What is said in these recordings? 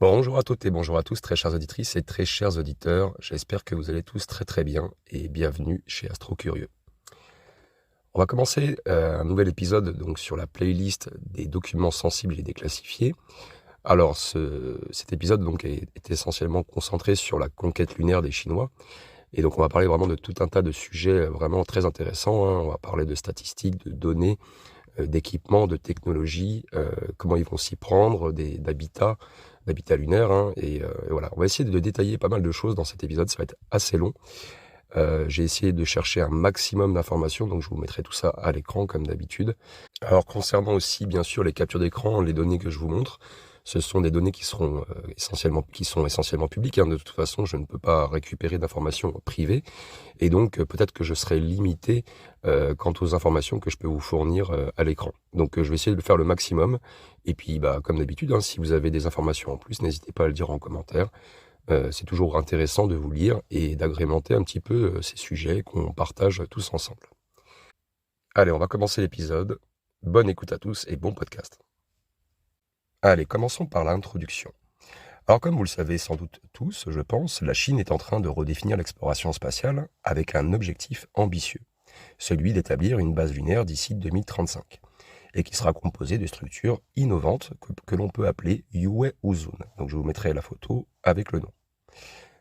Bonjour à toutes et bonjour à tous, très chères auditrices et très chers auditeurs. J'espère que vous allez tous très très bien et bienvenue chez Astro Curieux. On va commencer un nouvel épisode donc sur la playlist des documents sensibles et déclassifiés. Alors cet épisode donc est essentiellement concentré sur la conquête lunaire des Chinois. Et donc on va parler vraiment de tout un tas de sujets vraiment très intéressants, hein. On va parler de statistiques, de données, d'équipements, de technologies, comment ils vont s'y prendre, d'habitat lunaire, hein, et voilà. On va essayer de détailler pas mal de choses dans cet épisode, ça va être assez long. J'ai essayé de chercher un maximum d'informations, donc je vous mettrai tout ça à l'écran comme d'habitude. Alors concernant aussi bien sûr les captures d'écran, les données que je vous montre, ce sont des données qui sont essentiellement publiques, hein. De toute façon, je ne peux pas récupérer d'informations privées, et donc peut-être que je serai limité quant aux informations que je peux vous fournir à l'écran. Donc je vais essayer de faire le maximum, et puis comme d'habitude, hein, si vous avez des informations en plus, n'hésitez pas à le dire en commentaire. C'est toujours intéressant de vous lire et d'agrémenter un petit peu ces sujets qu'on partage tous ensemble. Allez, on va commencer l'épisode. Bonne écoute à tous et bon podcast. Allez, commençons par l'introduction. Alors comme vous le savez sans doute tous, je pense, la Chine est en train de redéfinir l'exploration spatiale avec un objectif ambitieux, celui d'établir une base lunaire d'ici 2035, et qui sera composée de structures innovantes que l'on peut appeler Yue Uzun. Donc je vous mettrai la photo avec le nom.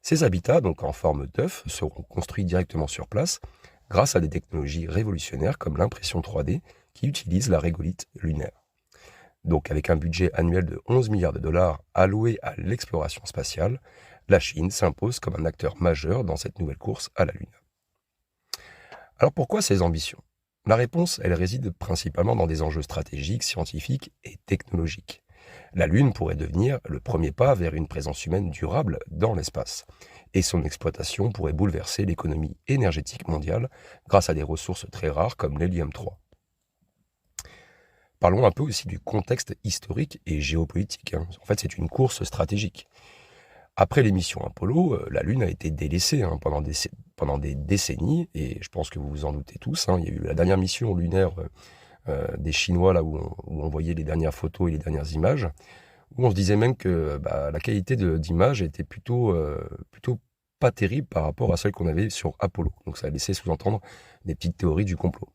Ces habitats, donc en forme d'œuf, seront construits directement sur place grâce à des technologies révolutionnaires comme l'impression 3D qui utilise la régolithe lunaire. Donc avec un budget annuel de 11 milliards de dollars alloué à l'exploration spatiale, la Chine s'impose comme un acteur majeur dans cette nouvelle course à la Lune. Alors pourquoi ces ambitions ? La réponse, elle réside principalement dans des enjeux stratégiques, scientifiques et technologiques. La Lune pourrait devenir le premier pas vers une présence humaine durable dans l'espace, et son exploitation pourrait bouleverser l'économie énergétique mondiale grâce à des ressources très rares comme l'hélium 3. Parlons un peu aussi du contexte historique et géopolitique, hein. En fait, c'est une course stratégique. Après les missions Apollo, la Lune a été délaissée, hein, pendant des décennies, et je pense que vous vous en doutez tous, hein. Il y a eu la dernière mission lunaire des Chinois, là où on voyait les dernières photos et les dernières images, où on se disait même que la qualité d'image était plutôt pas terrible par rapport à celle qu'on avait sur Apollo. Donc ça a laissé sous-entendre des petites théories du complot.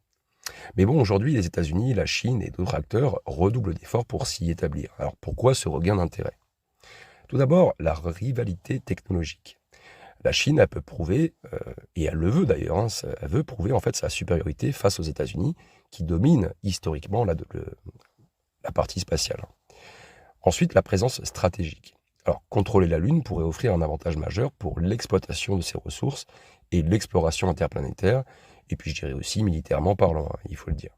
Mais bon, aujourd'hui, les États-Unis, la Chine et d'autres acteurs redoublent d'efforts pour s'y établir. Alors pourquoi ce regain d'intérêt ? Tout d'abord, la rivalité technologique. La Chine, elle peut prouver, et elle le veut d'ailleurs, hein, elle veut prouver en fait sa supériorité face aux États-Unis, qui dominent historiquement la partie spatiale. Ensuite, la présence stratégique. Alors, contrôler la Lune pourrait offrir un avantage majeur pour l'exploitation de ses ressources et l'exploration interplanétaire, et puis je dirais aussi militairement parlant, hein, il faut le dire.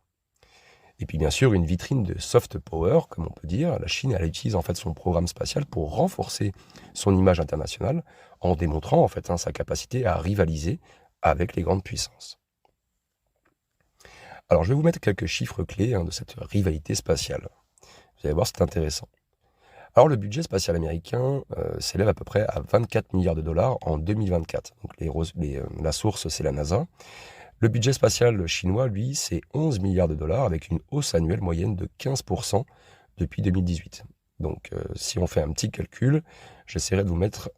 Et puis bien sûr, une vitrine de soft power, comme on peut dire. La Chine, elle utilise en fait son programme spatial pour renforcer son image internationale en démontrant en fait, hein, sa capacité à rivaliser avec les grandes puissances. Alors je vais vous mettre quelques chiffres clés, hein, de cette rivalité spatiale. Vous allez voir, c'est intéressant. Alors le budget spatial américain s'élève à peu près à 24 milliards de dollars en 2024. Donc la source, c'est la NASA. Le budget spatial chinois, lui, c'est 11 milliards de dollars avec une hausse annuelle moyenne de 15% depuis 2018. Donc si on fait un petit calcul, j'essaierai de vous mettre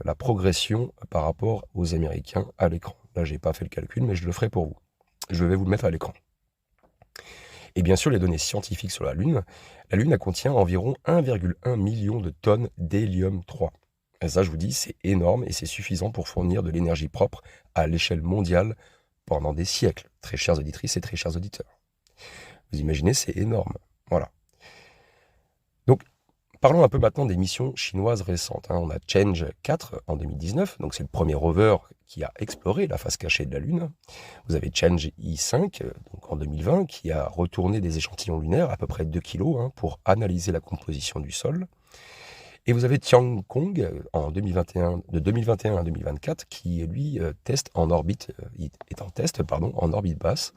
la progression par rapport aux Américains à l'écran. Là, j'ai pas fait le calcul, mais je le ferai pour vous. Je vais vous le mettre à l'écran. Et bien sûr, les données scientifiques sur la Lune elle contient environ 1,1 million de tonnes d'hélium 3. Et ça, je vous dis, c'est énorme et c'est suffisant pour fournir de l'énergie propre à l'échelle mondiale pendant des siècles, très chères auditrices et très chers auditeurs. Vous imaginez, c'est énorme. Voilà. Donc, parlons un peu maintenant des missions chinoises récentes, hein. On a Change 4 en 2019, donc c'est le premier rover qui a exploré la face cachée de la Lune. Vous avez Change I5, donc en 2020, qui a retourné des échantillons lunaires, à peu près 2 kg, hein, pour analyser la composition du sol. Et vous avez Tiangong en 2021, de 2021 à 2024, qui lui teste en orbite, est en test en orbite basse,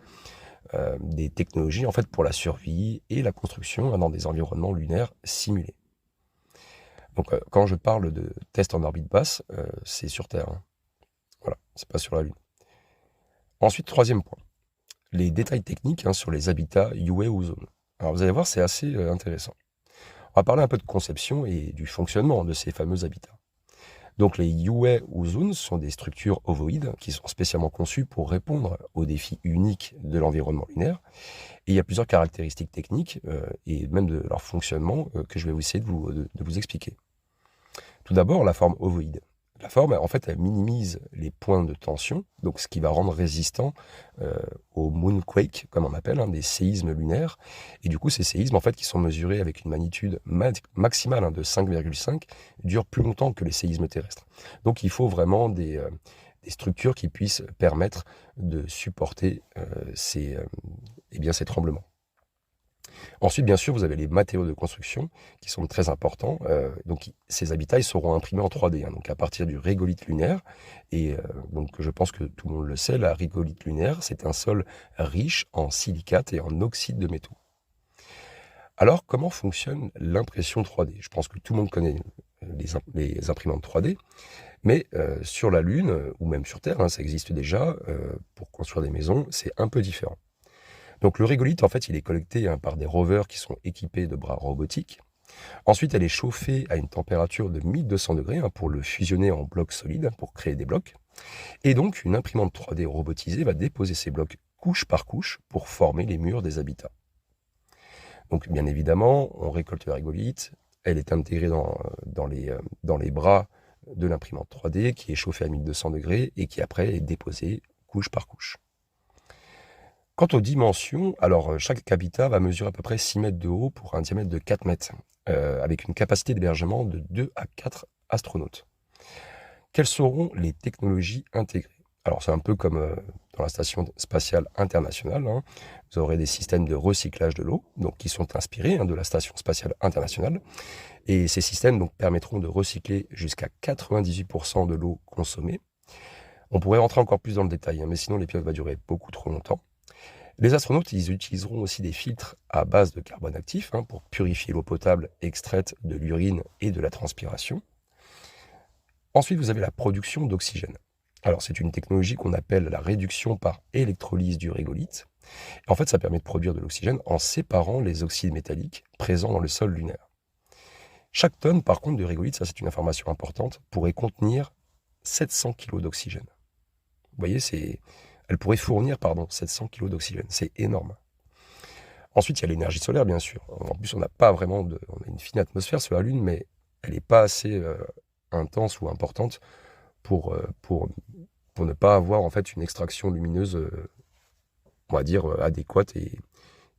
des technologies en fait pour la survie et la construction, hein, dans des environnements lunaires simulés. Donc quand je parle de test en orbite basse, c'est sur Terre, hein. Voilà, c'est pas sur la Lune. Ensuite, troisième point, les détails techniques, hein, sur les habitats Yue Uzun. Alors vous allez voir, c'est assez intéressant. On va parler un peu de conception et du fonctionnement de ces fameux habitats. Donc les UA ou zones sont des structures ovoïdes qui sont spécialement conçues pour répondre aux défis uniques de l'environnement lunaire. Et il y a plusieurs caractéristiques techniques et même de leur fonctionnement que je vais essayer de vous expliquer. Tout d'abord, la forme ovoïde. La forme, en fait, elle minimise les points de tension, donc ce qui va rendre résistant au moonquake, comme on appelle, des séismes lunaires. Et du coup, ces séismes, en fait, qui sont mesurés avec une magnitude maximale de 5,5, durent plus longtemps que les séismes terrestres. Donc, il faut vraiment des structures qui puissent permettre de supporter ces tremblements. Ensuite, bien sûr, vous avez les matériaux de construction qui sont très importants. Donc, ces habitats ils seront imprimés en 3D, donc à partir du régolithe lunaire. Et donc, je pense que tout le monde le sait, la régolithe lunaire, c'est un sol riche en silicates et en oxyde de métaux. Alors, comment fonctionne l'impression 3D? Je pense que tout le monde connaît les imprimantes 3D, mais sur la Lune, ou même sur Terre, ça existe déjà, pour construire des maisons, c'est un peu différent. Donc le régolithe, en fait, il est collecté par des rovers qui sont équipés de bras robotiques. Ensuite, elle est chauffée à une température de 1200 degrés pour le fusionner en blocs solides, pour créer des blocs. Et donc, une imprimante 3D robotisée va déposer ces blocs couche par couche pour former les murs des habitats. Donc, bien évidemment, on récolte le régolithe. Elle est intégrée dans les bras de l'imprimante 3D qui est chauffée à 1200 degrés et qui après est déposée couche par couche. Quant aux dimensions, alors chaque habitat va mesurer à peu près 6 mètres de haut pour un diamètre de 4 mètres, avec une capacité d'hébergement de 2 à 4 astronautes. Quelles seront les technologies intégrées? Alors c'est un peu comme dans la Station spatiale internationale, vous aurez des systèmes de recyclage de l'eau, donc qui sont inspirés de la Station spatiale internationale, et ces systèmes donc, permettront de recycler jusqu'à 98% de l'eau consommée. On pourrait rentrer encore plus dans le détail, mais sinon l'épisode va durer beaucoup trop longtemps. Les astronautes, ils utiliseront aussi des filtres à base de carbone actif pour purifier l'eau potable extraite de l'urine et de la transpiration. Ensuite, vous avez la production d'oxygène. Alors, c'est une technologie qu'on appelle la réduction par électrolyse du régolithe. En fait, ça permet de produire de l'oxygène en séparant les oxydes métalliques présents dans le sol lunaire. Chaque tonne, par contre, de régolithe, ça c'est une information importante, pourrait contenir 700 kg d'oxygène. Vous voyez, elle pourrait fournir 700 kg d'oxygène. C'est énorme. Ensuite, il y a l'énergie solaire, bien sûr. En plus, on n'a pas vraiment on a une fine atmosphère sur la Lune, mais elle n'est pas assez intense ou importante pour ne pas avoir en fait une extraction lumineuse, on va dire, adéquate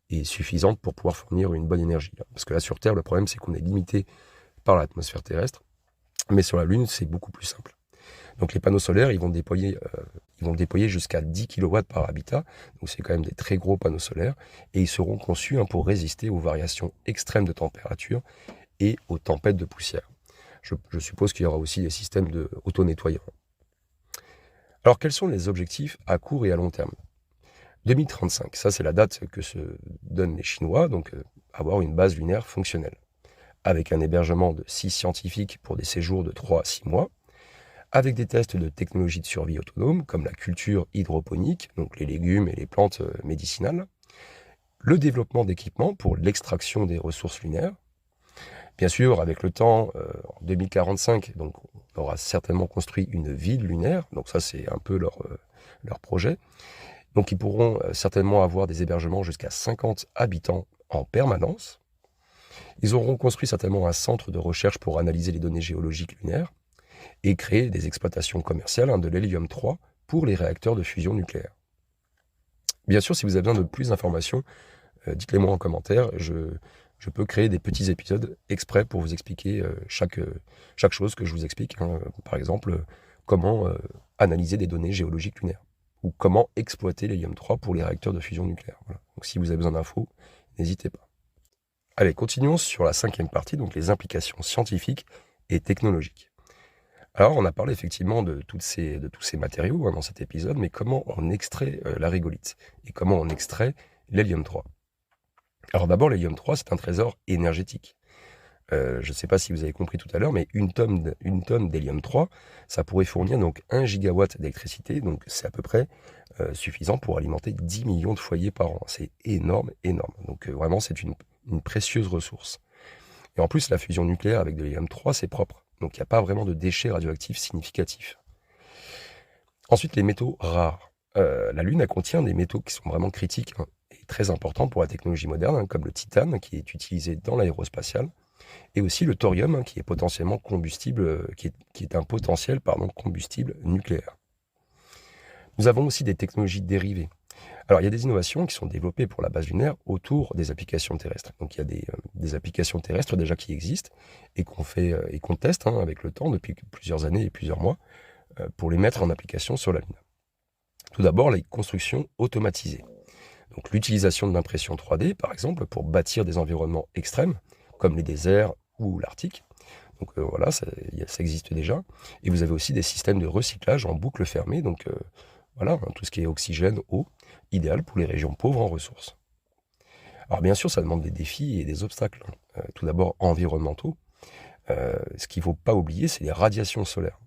et suffisante pour pouvoir fournir une bonne énergie. Parce que là, sur Terre, le problème, c'est qu'on est limité par l'atmosphère terrestre. Mais sur la Lune, c'est beaucoup plus simple. Donc les panneaux solaires, ils vont déployer jusqu'à 10 kW par habitat. Donc c'est quand même des très gros panneaux solaires. Et ils seront conçus pour résister aux variations extrêmes de température et aux tempêtes de poussière. Je suppose qu'il y aura aussi des systèmes de auto-nettoyants. Alors quels sont les objectifs à court et à long terme? 2035, ça c'est la date que se donnent les Chinois, donc avoir une base lunaire fonctionnelle, avec un hébergement de 6 scientifiques pour des séjours de 3 à 6 mois, avec des tests de technologies de survie autonome, comme la culture hydroponique, donc les légumes et les plantes médicinales, le développement d'équipements pour l'extraction des ressources lunaires. Bien sûr, avec le temps, en 2045, donc, on aura certainement construit une ville lunaire, donc ça c'est un peu leur projet. Donc ils pourront certainement avoir des hébergements jusqu'à 50 habitants en permanence. Ils auront construit certainement un centre de recherche pour analyser les données géologiques lunaires et créer des exploitations commerciales de l'hélium-3 pour les réacteurs de fusion nucléaire. Bien sûr, si vous avez besoin de plus d'informations, dites-les moi en commentaire. Je peux créer des petits épisodes exprès pour vous expliquer chaque chose que je vous explique. Par exemple, comment analyser des données géologiques lunaires ou comment exploiter l'hélium-3 pour les réacteurs de fusion nucléaire. Voilà. Donc si vous avez besoin d'infos, n'hésitez pas. Allez, continuons sur la 5e partie, donc les implications scientifiques et technologiques. Alors, on a parlé effectivement de tous ces matériaux dans cet épisode, mais comment on extrait la régolithe et comment on extrait l'hélium-3. Alors d'abord, l'hélium-3, c'est un trésor énergétique. Je ne sais pas si vous avez compris tout à l'heure, mais une tonne d'hélium-3, ça pourrait fournir donc 1 gigawatt d'électricité, donc c'est à peu près suffisant pour alimenter 10 millions de foyers par an. C'est énorme, énorme. Donc vraiment, c'est une précieuse ressource. Et en plus, la fusion nucléaire avec de l'hélium-3, c'est propre. Donc il n'y a pas vraiment de déchets radioactifs significatifs. Ensuite, les métaux rares. La Lune, elle contient des métaux qui sont vraiment critiques et très importants pour la technologie moderne, comme le titane, qui est utilisé dans l'aérospatial, et aussi le thorium, qui est potentiellement combustible, qui est un potentiel combustible nucléaire. Nous avons aussi des technologies dérivées. Alors, il y a des innovations qui sont développées pour la base lunaire autour des applications terrestres. Donc, il y a des applications terrestres déjà qui existent et qu'on teste avec le temps depuis plusieurs années et plusieurs mois pour les mettre en application sur la Lune. Tout d'abord, les constructions automatisées. Donc, l'utilisation de l'impression 3D, par exemple, pour bâtir des environnements extrêmes, comme les déserts ou l'Arctique. Donc voilà, ça existe déjà. Et vous avez aussi des systèmes de recyclage en boucle fermée, donc voilà, tout ce qui est oxygène, eau, idéal pour les régions pauvres en ressources. Alors bien sûr, ça demande des défis et des obstacles. Tout d'abord environnementaux. Ce qu'il ne faut pas oublier, c'est les radiations solaires.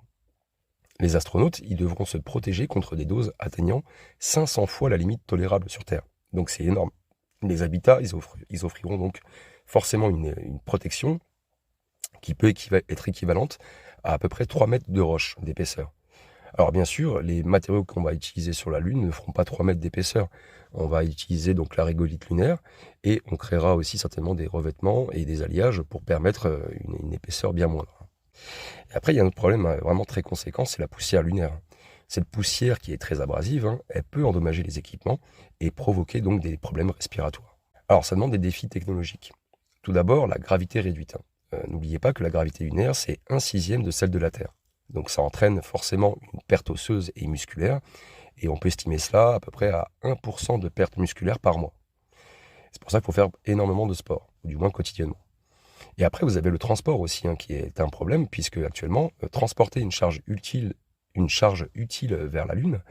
Les astronautes, ils devront se protéger contre des doses atteignant 500 fois la limite tolérable sur Terre. Donc c'est énorme. Les habitats, ils offriront donc forcément une protection qui peut être équivalente à peu près 3 mètres de roche d'épaisseur. Alors bien sûr, les matériaux qu'on va utiliser sur la Lune ne feront pas 3 mètres d'épaisseur. On va utiliser donc la régolithe lunaire et on créera aussi certainement des revêtements et des alliages pour permettre une épaisseur bien moindre. Et après, il y a un autre problème vraiment très conséquent, c'est la poussière lunaire. Cette poussière qui est très abrasive, elle peut endommager les équipements et provoquer donc des problèmes respiratoires. Alors ça demande des défis technologiques. Tout d'abord, la gravité réduite. N'oubliez pas que la gravité lunaire, c'est 1/6 de celle de la Terre. Donc ça entraîne forcément une perte osseuse et musculaire, et on peut estimer cela à peu près à 1% de perte musculaire par mois. C'est pour ça qu'il faut faire énormément de sport, ou du moins quotidiennement. Et après, vous avez le transport aussi, qui est un problème, puisque actuellement, transporter une charge utile vers la Lune,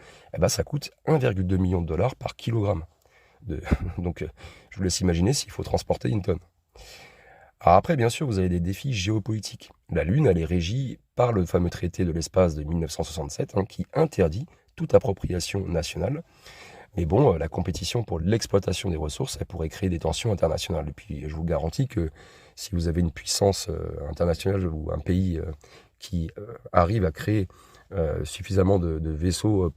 ça coûte 1,2 million de dollars par kilogramme. Donc, je vous laisse imaginer s'il faut transporter une tonne. Alors après, bien sûr, vous avez des défis géopolitiques. La Lune, elle est régie par le fameux traité de l'espace de 1967, qui interdit toute appropriation nationale. Mais bon, la compétition pour l'exploitation des ressources, elle pourrait créer des tensions internationales. Et puis, je vous garantis que si vous avez une puissance internationale ou un pays qui arrive à créer suffisamment de vaisseaux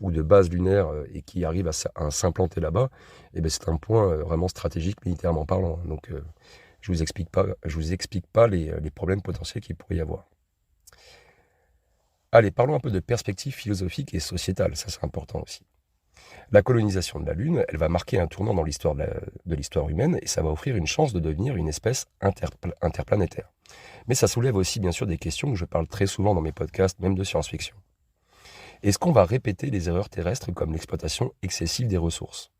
ou de bases lunaires et qui arrive à s'implanter là-bas, c'est un point vraiment stratégique militairement parlant. Donc, je vous explique pas les problèmes potentiels qu'il pourrait y avoir. Allez, parlons un peu de perspective philosophique et sociétale, ça c'est important aussi. La colonisation de la Lune, elle va marquer un tournant dans l'histoire de l'histoire humaine et ça va offrir une chance de devenir une espèce interplanétaire. Mais ça soulève aussi bien sûr des questions que je parle très souvent dans mes podcasts, même de science-fiction. Est-ce qu'on va répéter les erreurs terrestres comme l'exploitation excessive des ressources?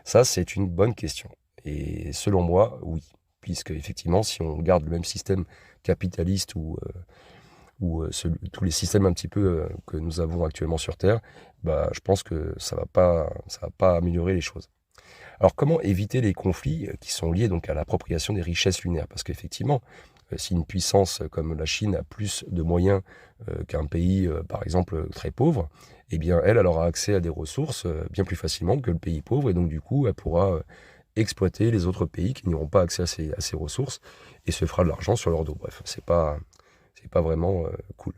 Ça, c'est une bonne question. Et selon moi, oui. Puisque effectivement, si on garde le même système capitaliste ou tous les systèmes un petit peu que nous avons actuellement sur Terre, je pense que ça va pas améliorer les choses. Alors comment éviter les conflits qui sont liés donc à l'appropriation des richesses lunaires? Parce qu'effectivement, si une puissance comme la Chine a plus de moyens qu'un pays, par exemple, très pauvre, elle aura accès à des ressources bien plus facilement que le pays pauvre, et donc du coup, elle pourra exploiter les autres pays qui n'auront pas accès à ces ressources et se fera de l'argent sur leur dos. Bref, c'est pas vraiment cool.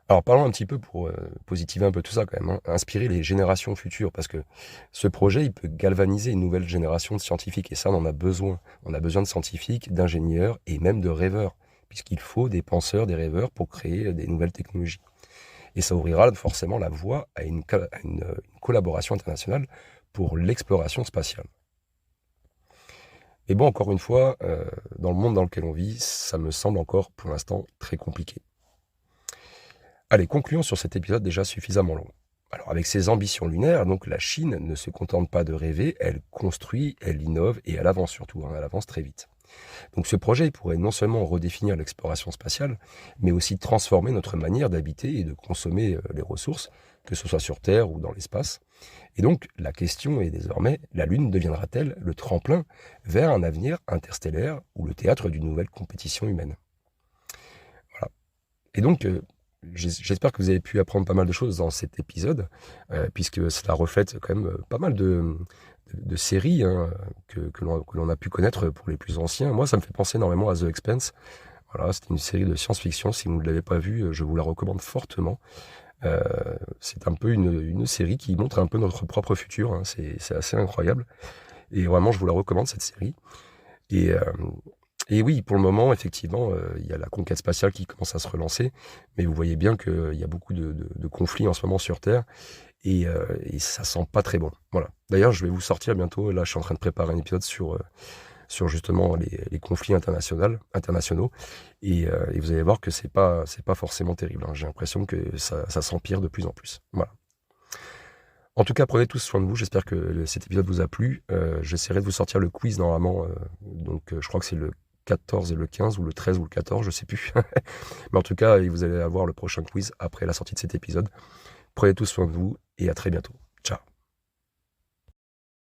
Alors parlons un petit peu pour positiver un peu tout ça quand même, inspirer les générations futures, parce que ce projet, il peut galvaniser une nouvelle génération de scientifiques, et ça, on en a besoin. On a besoin de scientifiques, d'ingénieurs et même de rêveurs, puisqu'il faut des penseurs, des rêveurs pour créer des nouvelles technologies. Et ça ouvrira forcément la voie à une collaboration internationale pour l'exploration spatiale. Mais bon, encore une fois, dans le monde dans lequel on vit, ça me semble encore pour l'instant très compliqué. Allez, concluons sur cet épisode déjà suffisamment long. Alors, avec ses ambitions lunaires, donc la Chine ne se contente pas de rêver, elle construit, elle innove et elle avance surtout, elle avance très vite. Donc ce projet pourrait non seulement redéfinir l'exploration spatiale, mais aussi transformer notre manière d'habiter et de consommer les ressources, que ce soit sur Terre ou dans l'espace. Et donc la question est désormais, la Lune deviendra-t-elle le tremplin vers un avenir interstellaire ou le théâtre d'une nouvelle compétition humaine? Voilà. Et donc, j'espère que vous avez pu apprendre pas mal de choses dans cet épisode, puisque cela reflète quand même pas mal de de séries que l'on a pu connaître pour les plus anciens. Moi, ça me fait penser énormément à The Expanse. Voilà, c'était une série de science-fiction. Si vous ne l'avez pas vue, je vous la recommande fortement. C'est un peu une série qui montre un peu notre propre futur. C'est assez incroyable. Et vraiment, je vous la recommande, cette série. Et oui, pour le moment, effectivement, il y a la conquête spatiale qui commence à se relancer. Mais vous voyez bien qu'il y a beaucoup de conflits en ce moment sur Terre. Et ça sent pas très bon. Voilà. D'ailleurs, je vais vous sortir bientôt. Là, je suis en train de préparer un épisode sur justement les conflits internationaux. Et vous allez voir que c'est pas forcément terrible. J'ai l'impression que ça s'empire de plus en plus. Voilà. En tout cas, prenez tous soin de vous. J'espère que cet épisode vous a plu. J'essaierai de vous sortir le quiz normalement. Donc, je crois que c'est le 14 et le 15 ou le 13 ou le 14, je sais plus. Mais en tout cas, vous allez avoir le prochain quiz après la sortie de cet épisode. Prenez tous soin de vous et à très bientôt.